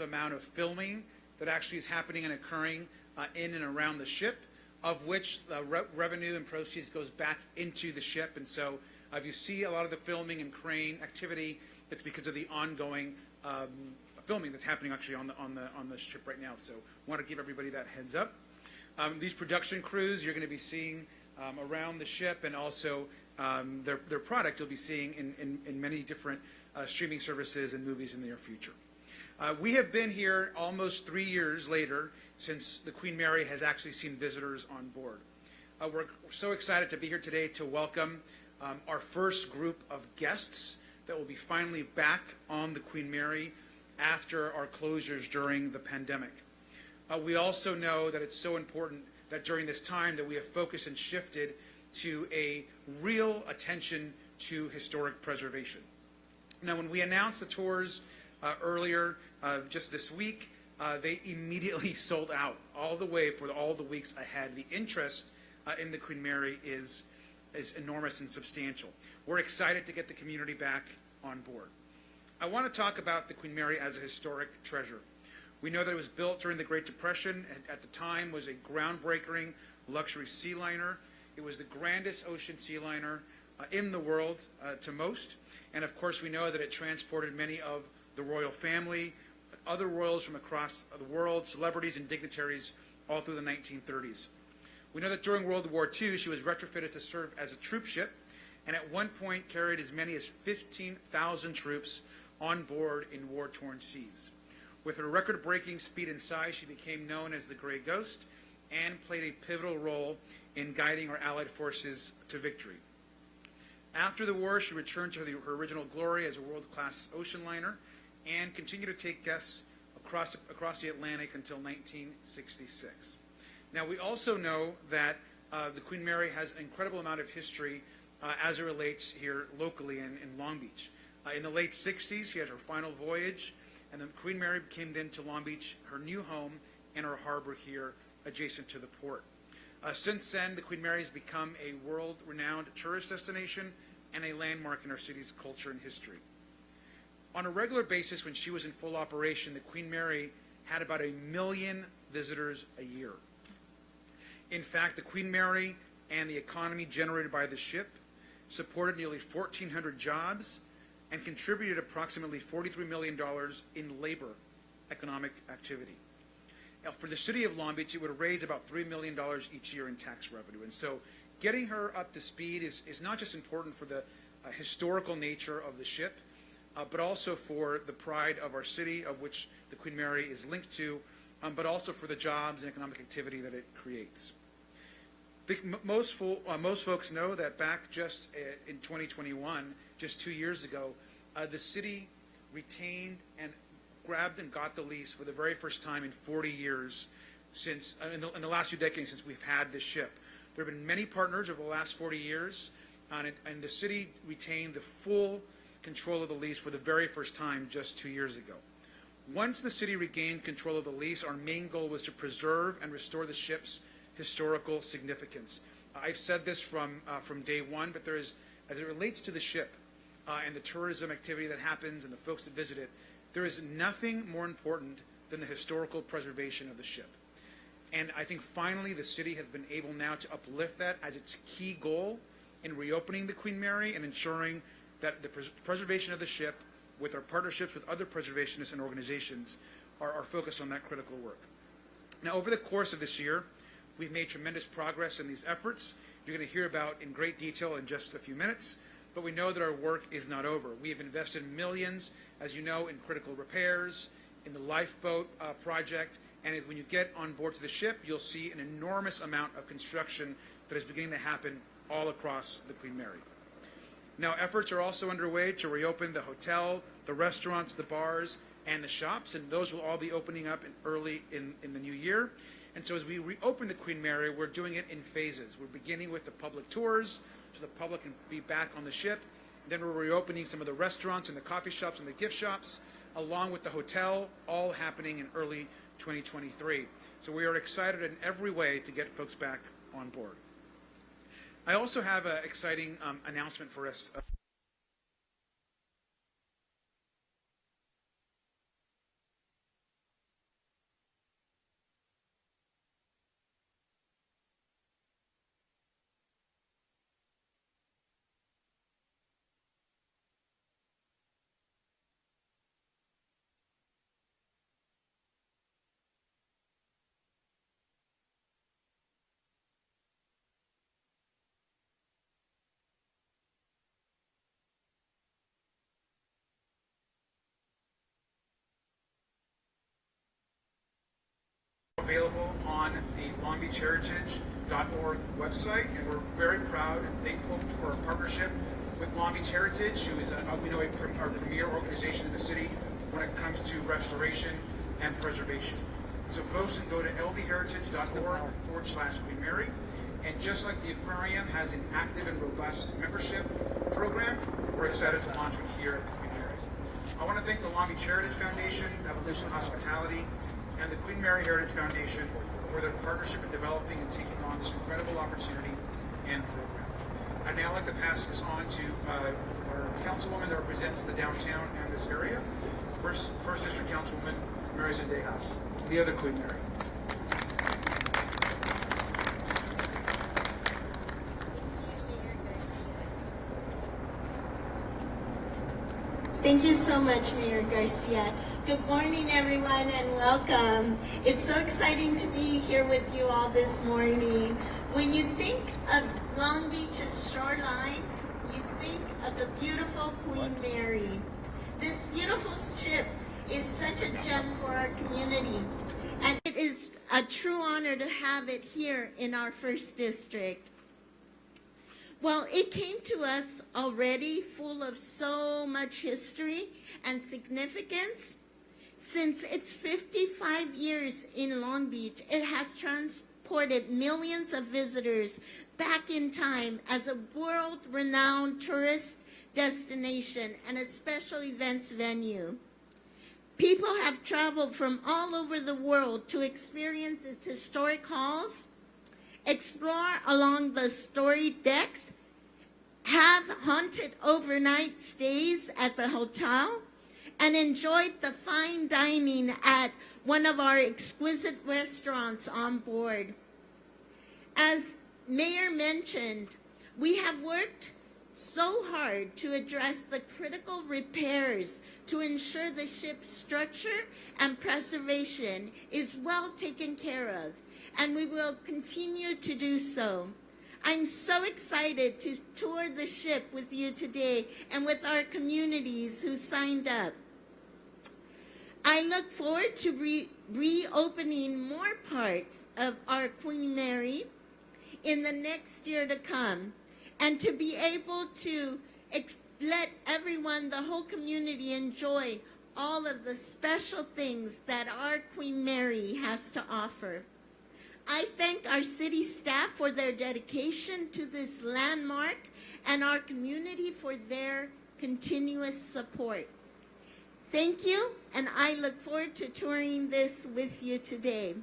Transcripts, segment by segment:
amount of filming that actually is happening and occurring in and around the ship, of which revenue and proceeds goes back into the ship. And so if you see a lot of the filming and crane activity, it's because of the ongoing filming that's happening actually on the ship right now. So I want to give everybody that heads up. These production crews you're going to be seeing around the ship, and also their product you'll be seeing in many different streaming services and movies in the near future. We have been here almost 3 years later since the Queen Mary has actually seen visitors on board. We're so excited to be here today to welcome our first group of guests that will be finally back on the Queen Mary after our closures during the pandemic. We also know that it's so important that during this time that we have focused and shifted to a real attention to historic preservation. Now, when we announced the tours earlier just this week, they immediately sold out all the way for all the weeks ahead. The interest in the Queen Mary is enormous and substantial. We're excited to get the community back on board. I want to talk about the Queen Mary as a historic treasure. We know that it was built during the Great Depression, and at the time was a groundbreaking luxury sea liner. It was the grandest ocean sea liner in the world to most. And of course, we know that it transported many of the royal family, other royals from across the world, celebrities and dignitaries all through the 1930s. We know that during World War II, she was retrofitted to serve as a troop ship, and at one point carried as many as 15,000 troops on board in war-torn seas. With her record-breaking speed and size, she became known as the Gray Ghost and played a pivotal role in guiding our Allied forces to victory. After the war, she returned to her original glory as a world-class ocean liner and continued to take guests across the Atlantic until 1966. Now, we also know that the Queen Mary has an incredible amount of history as it relates here locally in Long Beach. In the late 60s, she had her final voyage, and the Queen Mary came then to Long Beach, her new home, and her harbor here adjacent to the port. Since then, the Queen Mary has become a world-renowned tourist destination and a landmark in our city's culture and history. On a regular basis, when she was in full operation, the Queen Mary had about 1 million visitors a year. In fact, the Queen Mary and the economy generated by the ship supported nearly 1,400 jobs and contributed approximately $43 million in labor economic activity. Now, for the city of Long Beach, it would raise about $3 million each year in tax revenue. And so getting her up to speed is not just important for the historical nature of the ship, but also for the pride of our city, of which the Queen Mary is linked to, but also for the jobs and economic activity that it creates. Most folks know that back just in 2021, just 2 years ago, the city retained and grabbed and got the lease for the very first time in 40 years since, in the last few decades since we've had this ship. There have been many partners over the last 40 years, and the city retained the full control of the lease for the very first time just 2 years ago. Once the city regained control of the lease, our main goal was to preserve and restore the ship's historical significance. I've said this from day one, but there is, as it relates to the ship and the tourism activity that happens and the folks that visit it, there is nothing more important than the historical preservation of the ship. And I think finally the city has been able now to uplift that as its key goal in reopening the Queen Mary and ensuring that the preservation of the ship, with our partnerships with other preservationists and organizations, are focused on that critical work. Now, over the course of this year, we've made tremendous progress in these efforts. You're going to hear about in great detail in just a few minutes, but we know that our work is not over. We have invested millions, as you know, in critical repairs, in the lifeboat project, and when you get on board to the ship, you'll see an enormous amount of construction that is beginning to happen all across the Queen Mary. Now, efforts are also underway to reopen the hotel, the restaurants, the bars, and the shops, and those will all be opening up early in the new year. And so as we reopen the Queen Mary, we're doing it in phases. We're beginning with the public tours, so the public can be back on the ship. Then we're reopening some of the restaurants and the coffee shops and the gift shops, along with the hotel, all happening in early 2023. So we are excited in every way to get folks back on board. I also have an exciting announcement for us. on the longbeachheritage.org website, and we're very proud and thankful for our partnership with Long Beach Heritage, who is our premier organization in the city when it comes to restoration and preservation. So folks can go to lbheritage.org/Queen Mary, and just like the aquarium has an active and robust membership program, we're excited to launch one here at the Queen Mary. I want to thank the Long Beach Heritage Foundation, Evolution Hospitality, and the Queen Mary Heritage Foundation for their partnership in developing and taking on this incredible opportunity and program. I'd now like to pass this on to our councilwoman that represents the downtown and this area, First District Councilwoman Mary Zendejas, the other Queen Mary. Thank you so much, Mayor Garcia. Good morning, everyone, and welcome. It's so exciting to be here with you all this morning. When you think of Long Beach's shoreline, you think of the beautiful Queen Mary. This beautiful ship is such a gem for our community, and it is a true honor to have it here in our first district. Well, it came to us already full of so much history and significance. Since its 55 years in Long Beach, it has transported millions of visitors back in time as a world-renowned tourist destination and a special events venue. People have traveled from all over the world to experience its historic halls, explore along the storied decks, have haunted overnight stays at the hotel, and enjoyed the fine dining at one of our exquisite restaurants on board. As Mayor mentioned, we have worked so hard to address the critical repairs to ensure the ship's structure and preservation is well taken care of, and we will continue to do so. I'm so excited to tour the ship with you today and with our communities who signed up. I look forward to reopening more parts of our Queen Mary in the next year to come, and to be able to let everyone, the whole community, enjoy all of the special things that our Queen Mary has to offer. I thank our city staff for their dedication to this landmark and our community for their continuous support. Thank you, and I look forward to touring this with you today.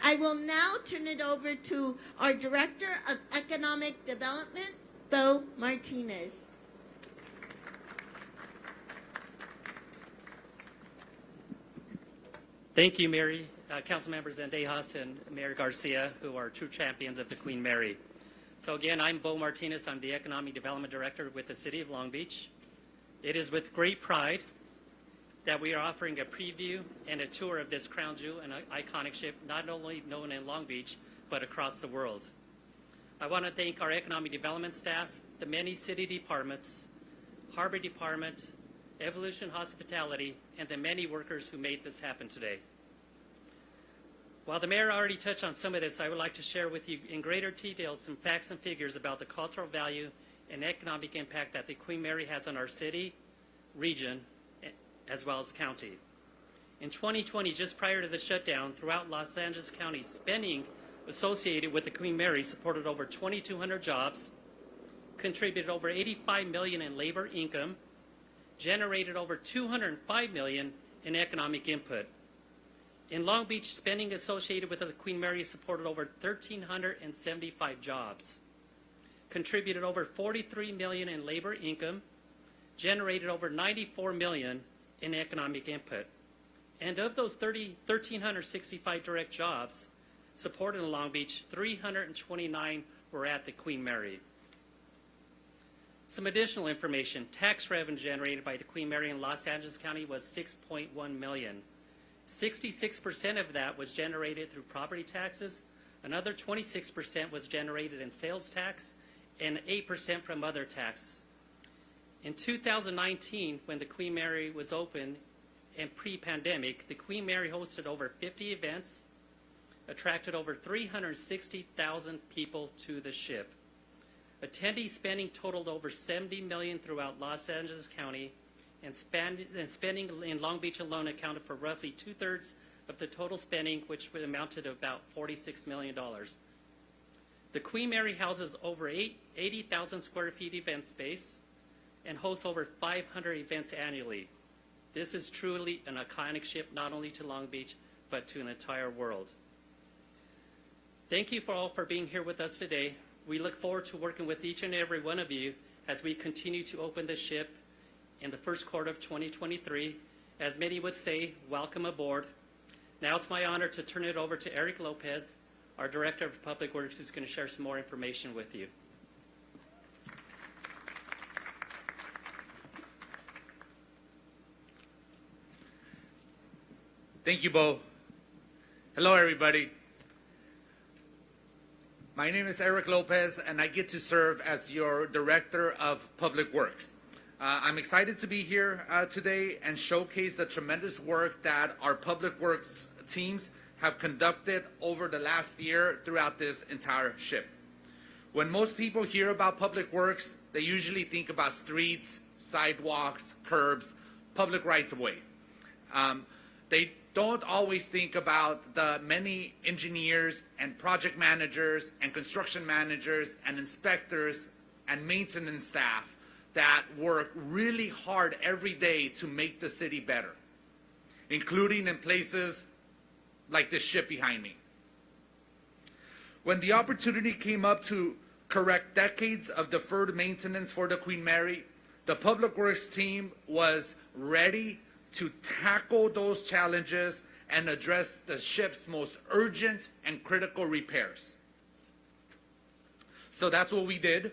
I will now turn it over to our Director of Economic Development, Bo Martinez. Thank you, Mary, Council Members Zendejas and Mayor Garcia, who are true champions of the Queen Mary. So again, I'm Bo Martinez. I'm the Economic Development Director with the City of Long Beach. It is with great pride that we are offering a preview and a tour of this crown jewel and iconic ship, not only known in Long Beach, but across the world. I want to thank our economic development staff, the many city departments, Harbor Department, Evolution Hospitality, and the many workers who made this happen today. While the mayor already touched on some of this, I would like to share with you in greater detail some facts and figures about the cultural value and economic impact that the Queen Mary has on our city, region, as well as county. In 2020, just prior to the shutdown, throughout Los Angeles County, spending associated with the Queen Mary supported over 2,200 jobs, contributed over $85 million in labor income, generated over $205 million in economic input. In Long Beach, spending associated with the Queen Mary supported over 1,375 jobs, contributed over $43 million in labor income, generated over $94 million in economic input. And of those 1,365 direct jobs supported in Long Beach, 329 were at the Queen Mary. Some additional information: tax revenue generated by the Queen Mary in Los Angeles County was $6.1 million. 66% of that was generated through property taxes. Another 26% was generated in sales tax, and 8% from other tax. In 2019, when the Queen Mary was open and pre-pandemic, the Queen Mary hosted over 50 events, attracted over 360,000 people to the ship. Attendee spending totaled over $70 million throughout Los Angeles County, and spending in Long Beach alone accounted for roughly 2/3 of the total spending, which would amount to about $46 million. The Queen Mary houses over 80,000 square feet event space and hosts over 500 events annually. This is truly an iconic ship, not only to Long Beach, but to an entire world. Thank you all for being here with us today. We look forward to working with each and every one of you as we continue to open the ship in the first quarter of 2023. As many would say, welcome aboard. Now it's my honor to turn it over to Eric Lopez, our Director of Public Works, who's going to share some more information with you. Thank you, Bo. Hello, everybody. My name is Eric Lopez, and I get to serve as your Director of Public Works. I'm excited to be here today and showcase the tremendous work that our Public Works teams have conducted over the last year throughout this entire ship. When most people hear about Public Works, they usually think about streets, sidewalks, curbs, public rights-of-way. They don't always think about the many engineers and project managers and construction managers and inspectors and maintenance staff that work really hard every day to make the city better, including in places like this ship behind me. When the opportunity came up to correct decades of deferred maintenance for the Queen Mary, the Public Works team was ready to tackle those challenges and address the ship's most urgent and critical repairs. So that's what we did.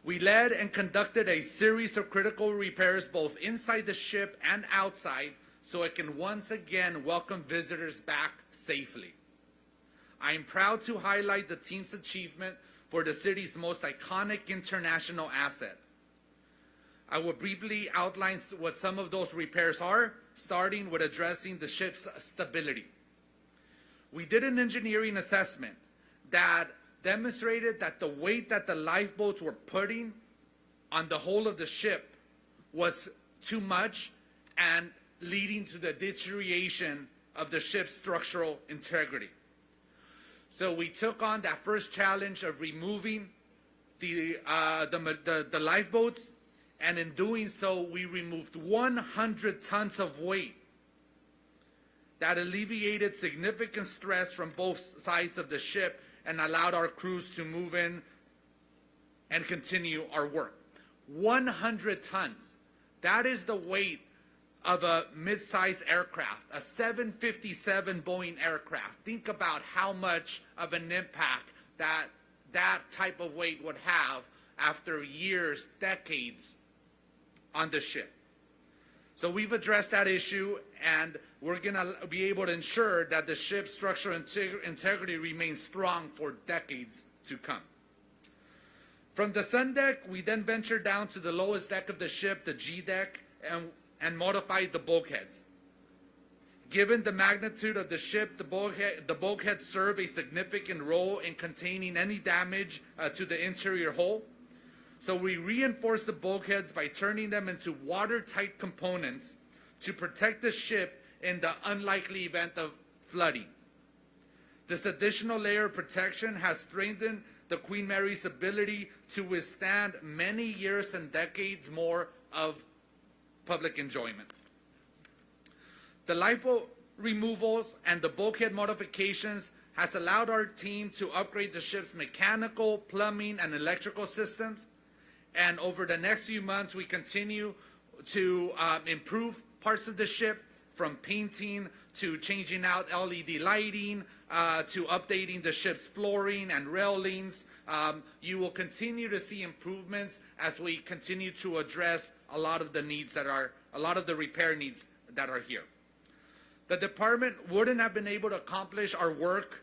We led and conducted a series of critical repairs both inside the ship and outside so it can once again welcome visitors back safely. I am proud to highlight the team's achievement for the city's most iconic international asset. I will briefly outline what some of those repairs are, starting with addressing the ship's stability. We did an engineering assessment that demonstrated that the weight that the lifeboats were putting on the hull of the ship was too much and leading to the deterioration of the ship's structural integrity. So we took on that first challenge of removing the lifeboats, and in doing so, we removed 100 tons of weight that alleviated significant stress from both sides of the ship and allowed our crews to move in and continue our work. 100 tons. That is the weight of a mid-sized aircraft, a 757 Boeing aircraft. Think about how much of an impact that type of weight would have after years, decades on the ship. So we've addressed that issue, and we're going to be able to ensure that the ship's structural integrity remains strong for decades to come. From the sun deck, we then ventured down to the lowest deck of the ship, the G deck, and modified the bulkheads. Given the magnitude of the ship, the bulkheads serve a significant role in containing any damage to the interior hull. So we reinforced the bulkheads by turning them into watertight components to protect the ship in the unlikely event of flooding. This additional layer of protection has strengthened the Queen Mary's ability to withstand many years and decades more of public enjoyment. The lifeboat removals and the bulkhead modifications has allowed our team to upgrade the ship's mechanical, plumbing, and electrical systems. And over the next few months, we continue to improve parts of the ship, from painting to changing out LED lighting to updating the ship's flooring and railings. You will continue to see improvements as we continue to address a lot of the repair needs that are here. The department wouldn't have been able to accomplish our work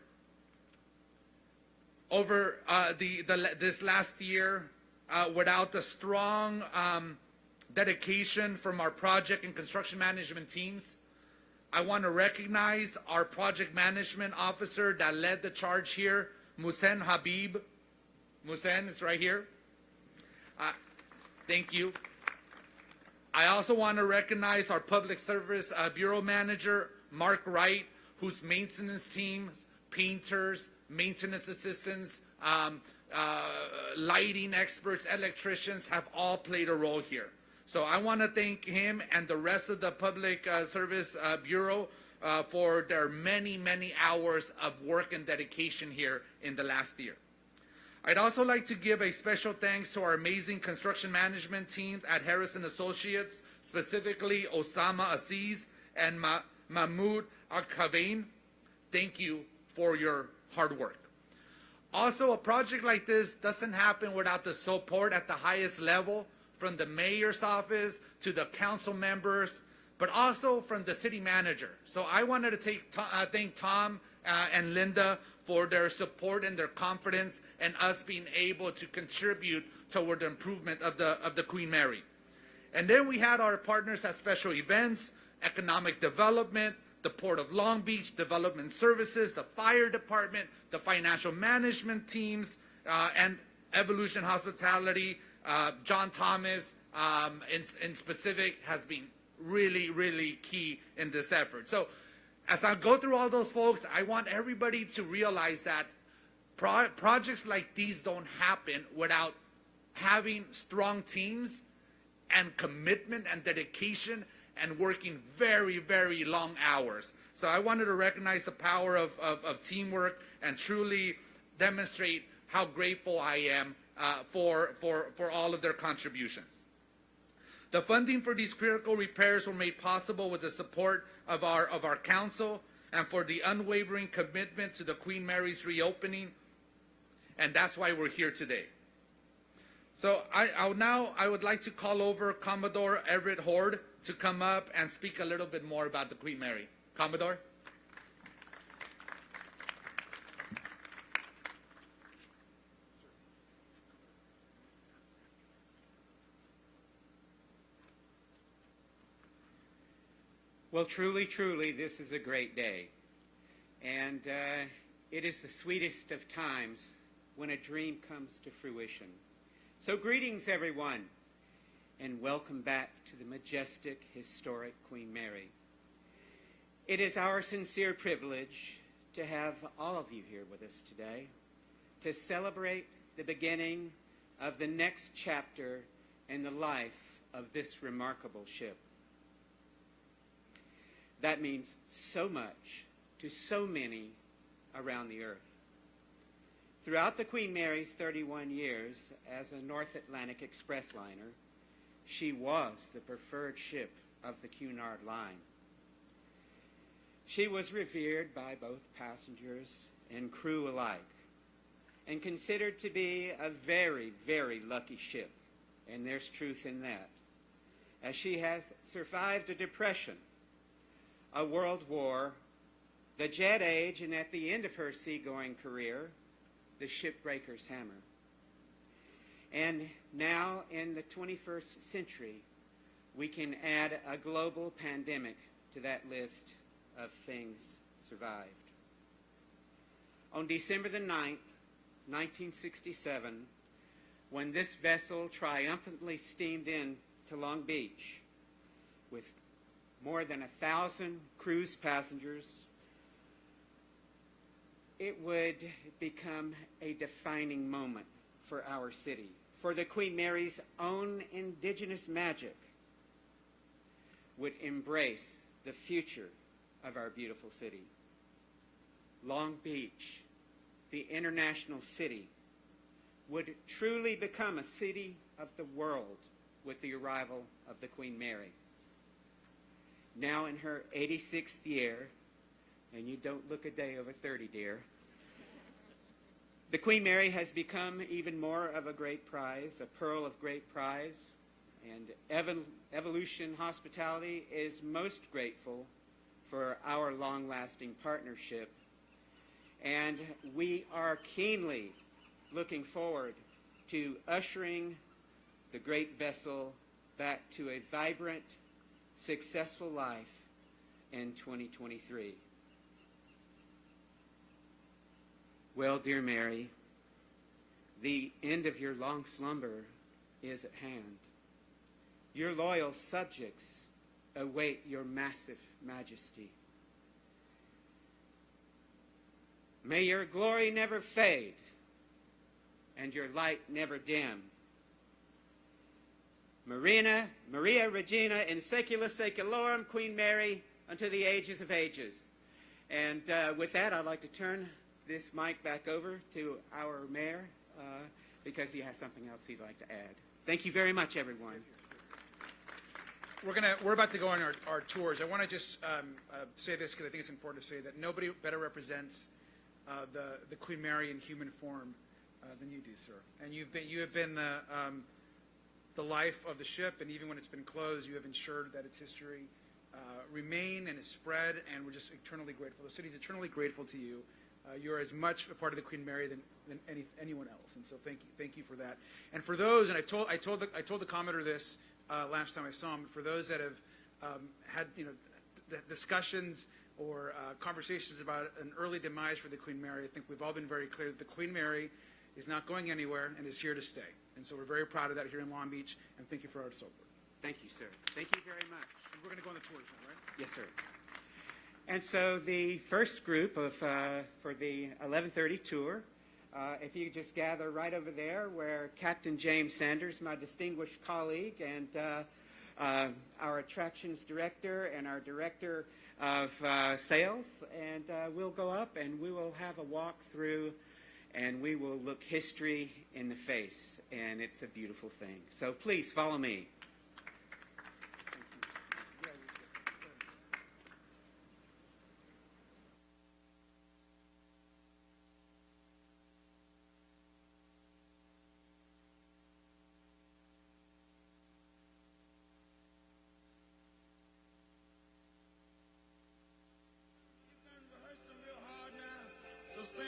over this last year without the strong dedication from our project and construction management teams. I want to recognize our project management officer that led the charge here, Musen Habib. Musen is right here. Thank you. I also want to recognize our Public Service Bureau Manager, Mark Wright, whose maintenance teams, painters, maintenance assistants, lighting experts, electricians have all played a role here. So I want to thank him and the rest of the Public Service Bureau for their many, many hours of work and dedication here in the last year. I'd also like to give a special thanks to our amazing construction management teams at Harris & Associates, specifically Osama Aziz and Mahmoud Al-Khabain. Thank you for your hard work. Also, a project like this doesn't happen without the support at the highest level, from the mayor's office to the council members, but also from the city manager. So I wanted to thank Tom and Linda for their support and their confidence and us being able to contribute toward the improvement of the Queen Mary. And then we had our partners at special events, economic development, the Port of Long Beach, Development Services, the Fire Department, the financial management teams, and Evolution Hospitality. John Thomas, in specific, has been really, really key in this effort. So as I go through all those folks, I want everybody to realize that projects like these don't happen without having strong teams and commitment and dedication and working very, very long hours. So I wanted to recognize the power of teamwork and truly demonstrate how grateful I am for all of their contributions. The funding for these critical repairs were made possible with the support of our council and for the unwavering commitment to the Queen Mary's reopening, and that's why we're here today. So I would like to call over Commodore Everett Horde to come up and speak a little bit more about the Queen Mary. Commodore? Well, truly, truly, this is a great day. And it is the sweetest of times when a dream comes to fruition. So greetings, everyone, and welcome back to the majestic, historic Queen Mary. It is our sincere privilege to have all of you here with us today to celebrate the beginning of the next chapter in the life of this remarkable ship. That means so much to so many around the earth. Throughout the Queen Mary's 31 years as a North Atlantic Express liner, she was the preferred ship of the Cunard Line. She was revered by both passengers and crew alike, and considered to be a very, very lucky ship, and there's truth in that, as she has survived a depression, a world war, the jet age, and at the end of her seagoing career, the shipbreaker's hammer. And now in the 21st century, we can add a global pandemic to that list of things survived. On December the 9th, 1967, when this vessel triumphantly steamed in to Long Beach with more than 1,000 cruise passengers, it would become a defining moment for our city, for the Queen Mary's own indigenous magic would embrace the future of our beautiful city. Long Beach, the international city, would truly become a city of the world with the arrival of the Queen Mary. Now in her 86th year, and you don't look a day over 30, dear, the Queen Mary has become even more of a great prize, a pearl of great prize, and Evolution Hospitality is most grateful for our long-lasting partnership, and we are keenly looking forward to ushering the great vessel back to a vibrant, successful life in 2023. Well, dear Mary, the end of your long slumber is at hand. Your loyal subjects await your massive majesty. May your glory never fade and your light never dim. Maria Regina in secula seculorum, Queen Mary, unto the ages of ages. And with that, I'd like to turn this mic back over to our mayor because he has something else he'd like to add. Thank you very much, everyone. We're about to go on our tours. I want to just say this because I think it's important to say that nobody better represents the Queen Mary in human form than you do, sir. And you have been the life of the ship, and even when it's been closed, you have ensured that its history remain and is spread, and we're just eternally grateful. The city's eternally grateful to you. You're as much a part of the Queen Mary than anyone else, and so thank you for that. And for those, and I told the commenter this last time I saw him. For those that have had discussions or conversations about an early demise for the Queen Mary, I think we've all been very clear that the Queen Mary is not going anywhere and is here to stay. And so we're very proud of that here in Long Beach, and thank you for our support. Thank you, sir. Thank you very much. And we're going to go on the tours now, right? Yes, sir. And so the first group of for the 11:30 tour, if you just gather right over there where Captain James Sanders, my distinguished colleague, and our attractions director and our director of sales, and we'll go up and we will have a walk through and we will look history in the face, and it's a beautiful thing. So please follow me.